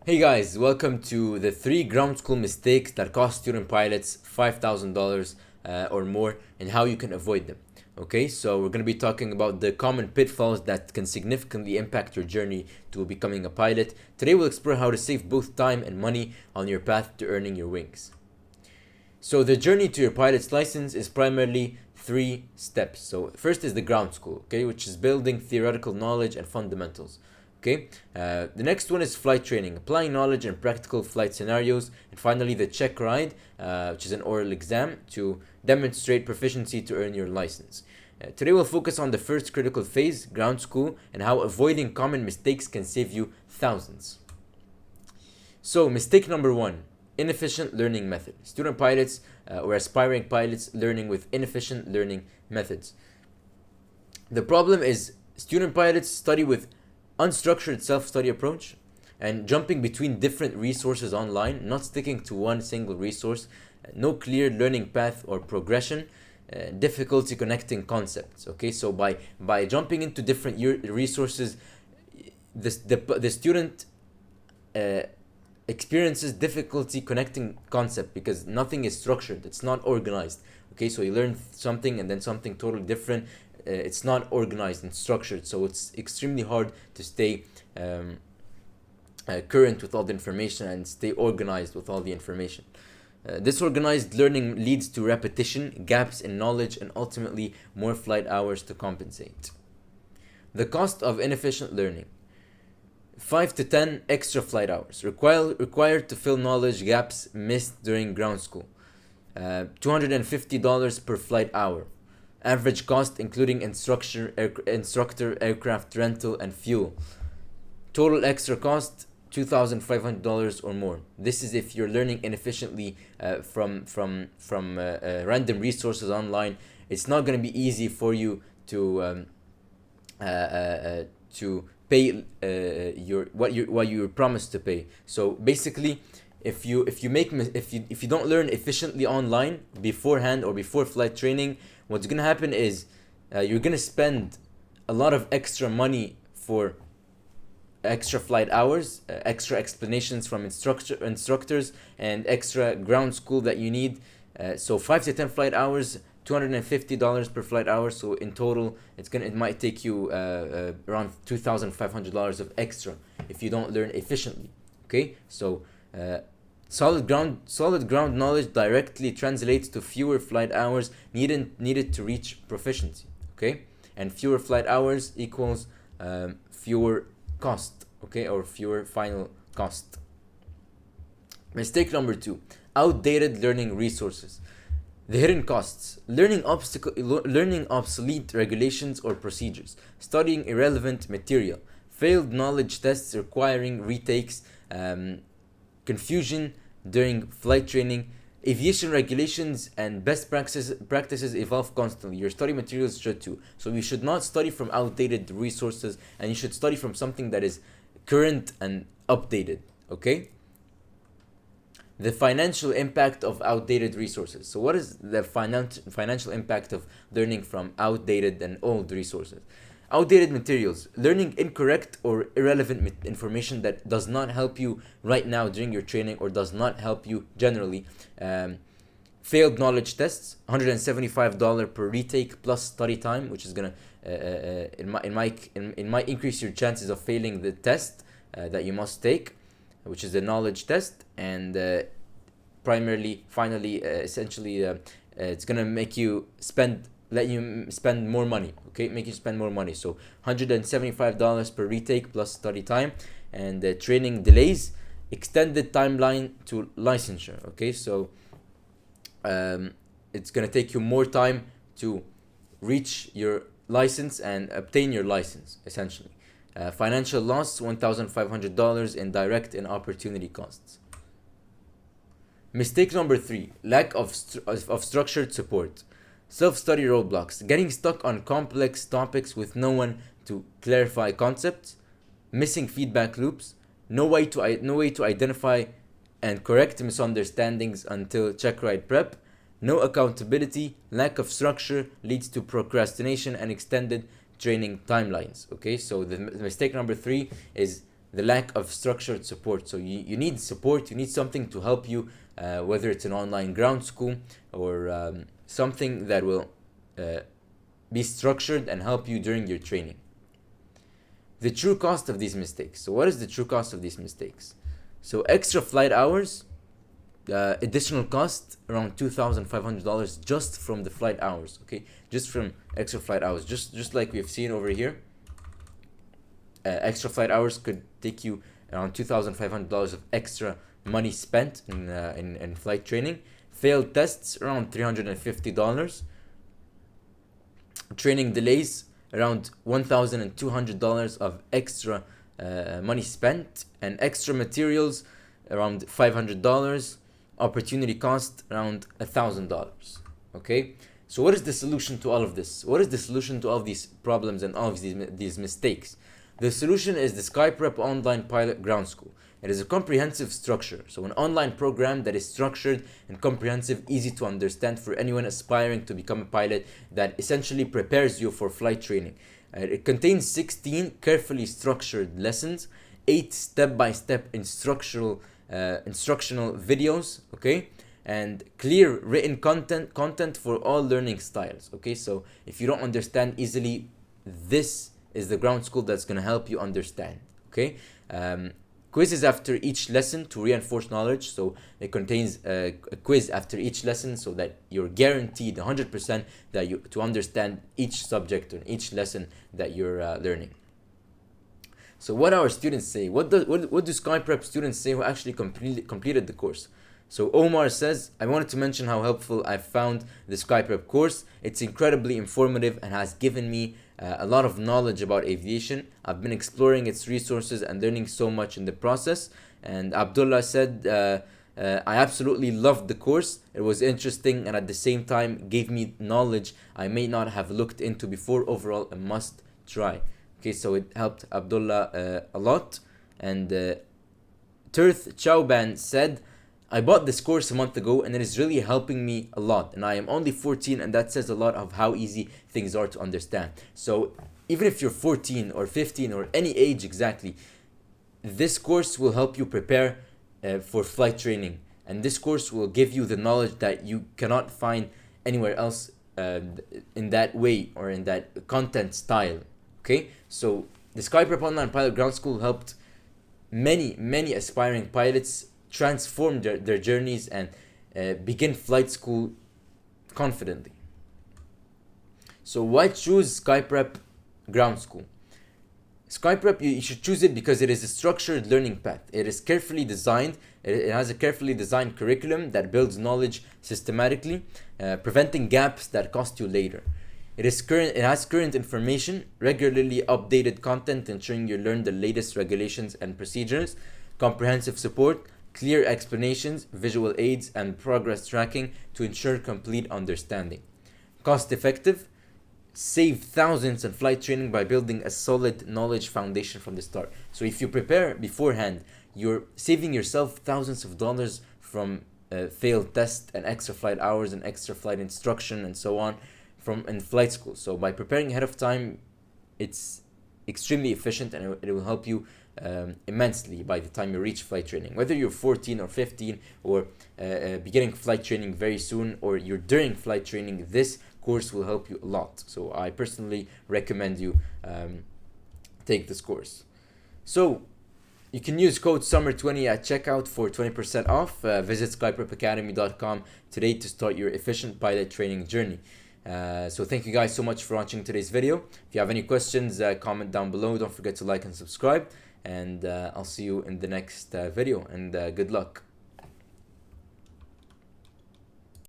Hey guys, welcome to the 3 ground school mistakes that cost student pilots $5,000 or more and how you can avoid them. Okay, so we're going to be talking about the common pitfalls that can significantly impact your journey to becoming a pilot. Today we'll explore how to save both time and money on your path to earning your wings. So the journey to your pilot's license is primarily 3 steps. So first is the ground school, okay, which is building theoretical knowledge and fundamentals. Okay, the next one is flight training, applying knowledge in practical flight scenarios, and finally the check ride, which is an oral exam to demonstrate proficiency to earn your license. Today we'll focus on the first critical phase, ground school, and how avoiding common mistakes can save you thousands. So, mistake number one, inefficient learning method. Student pilots or aspiring pilots learning with inefficient learning methods. The problem is student pilots study with unstructured self-study approach and jumping between different resources online, not sticking to one single resource, no clear learning path or progression, difficulty connecting concepts. Okay, so by jumping into different resources, the student uh, experiences difficulty connecting concept because nothing is structured, it's not organized. Okay, so you learn something and then something totally different. It's not organized and structured, so it's extremely hard to stay current with all the information and stay organized with all the information. Disorganized learning leads to repetition, gaps in knowledge, and ultimately more flight hours to compensate. The cost of inefficient learning: 5 to 10 extra flight hours required to fill knowledge gaps missed during ground school. $250 per flight hour. Average cost including instructor, aircraft rental, and fuel. Total extra cost $2,500 or more. This is if you're learning inefficiently from random resources online. It's not going to be easy for you to pay your what you promised to pay. So basically, if you don't learn efficiently online beforehand or before flight training, what's gonna happen is you're gonna spend a lot of extra money for extra flight hours, extra explanations from instructors, and extra ground school that you need. So 5 to 10 flight hours, $250 per flight hour. So in total, it might take you around $2,500 of extra if you don't learn efficiently. Okay, so solid ground knowledge directly translates to fewer flight hours needed to reach proficiency. Okay, and fewer flight hours equals fewer cost. Okay, or fewer final cost. Mistake number two: outdated learning resources. The hidden costs: learning obsolete regulations or procedures, studying irrelevant material, failed knowledge tests requiring retakes, confusion during flight training. Aviation regulations and best practices evolve constantly. Your study materials should too. So you should not study from outdated resources, and you should study from something that is current and updated. Okay? The financial impact of outdated resources. So what is the financial impact of learning from outdated and old resources? Outdated materials: learning incorrect or irrelevant information that does not help you right now during your training or does not help you generally. Failed knowledge tests: $175 per retake plus study time, which is gonna it might increase your chances of failing the test that you must take, which is the knowledge test. And essentially, it's gonna make you let you spend more money. Okay, make you spend more money. So $175 per retake plus study time. And training delays: extended timeline to licensure. Okay, so it's gonna take you more time to reach your license and obtain your license, essentially. Financial loss: $1,500 in direct and opportunity costs. Mistake number three: lack of structured support. Self-study roadblocks: getting stuck on complex topics with no one to clarify concepts, missing feedback loops, no way to identify and correct misunderstandings until check ride prep, no accountability, lack of structure leads to procrastination and extended training timelines. Okay, so the mistake number three is the lack of structured support. So you need support, you need something to help you, whether it's an online ground school or something that will be structured and help you during your training. The true cost of these mistakes. So what is the true cost of these mistakes? So extra flight hours, additional cost around $2,500 just from the flight hours, okay? Just from extra flight hours, just like we've seen over here. Extra flight hours could take you around $2,500 of extra money spent in flight training. Failed tests around $350. Training delays around $1,200 of extra money spent, and extra materials around $500. Opportunity cost around $1,000. Okay, so what is the solution to all of this? What is the solution to all of these problems and all of these mistakes? The solution is the SkyPrep Online Pilot Ground School. It is a comprehensive structure, so an online program that is structured and comprehensive, easy to understand for anyone aspiring to become a pilot, that essentially prepares you for flight training. It contains 16 carefully structured lessons, 8 step-by-step instructional videos, okay, and clear written content for all learning styles. Okay, so if you don't understand easily, this is the ground school that's going to help you understand. Okay, quizzes after each lesson to reinforce knowledge. So it contains a quiz after each lesson, so that you're guaranteed 100% that you to understand each subject or each lesson that you're learning. So what our students say, what do SkyPrep students say who actually completed the course? So Omar says, I wanted to mention how helpful I found the SkyPrep course. It's incredibly informative and has given me a lot of knowledge about aviation. I've been exploring its resources and learning so much in the process. And Abdullah said, I absolutely loved the course. It was interesting and at the same time gave me knowledge I may not have looked into before. Overall, a must try. Okay, so it helped Abdullah a lot. And Tirth Chauban said, I bought this course a month ago and it is really helping me a lot, and I am only 14, and that says a lot of how easy things are to understand. So even if you're 14 or 15 or any age exactly, this course will help you prepare for flight training, and this course will give you the knowledge that you cannot find anywhere else in that way or in that content style. Okay, so the SkyPrep Online Pilot Ground School helped many aspiring pilots transform their journeys and begin flight school confidently. So why choose SkyPrep Ground School? SkyPrep, you should choose it because it is a structured learning path. It is carefully designed. It has a carefully designed curriculum that builds knowledge systematically, preventing gaps that cost you later. It has current information, regularly updated content, ensuring you learn the latest regulations and procedures, comprehensive support, clear explanations, visual aids, and progress tracking to ensure complete understanding. Cost effective. Save thousands in flight training by building a solid knowledge foundation from the start. So if you prepare beforehand, you're saving yourself thousands of dollars from failed tests and extra flight hours and extra flight instruction and so on in flight school. So by preparing ahead of time, it's extremely efficient, and it will help you immensely by the time you reach flight training. Whether you're 14 or 15 or beginning flight training very soon, or you're during flight training, this course will help you a lot. So I personally recommend you take this course. So you can use code SUMMER20 at checkout for 20% off. Visit skyprepacademy.com today to start your efficient pilot training journey. So thank you guys so much for watching today's video. If you have any questions, comment down below. Don't forget to like and subscribe, and I'll see you in the next video, and good luck.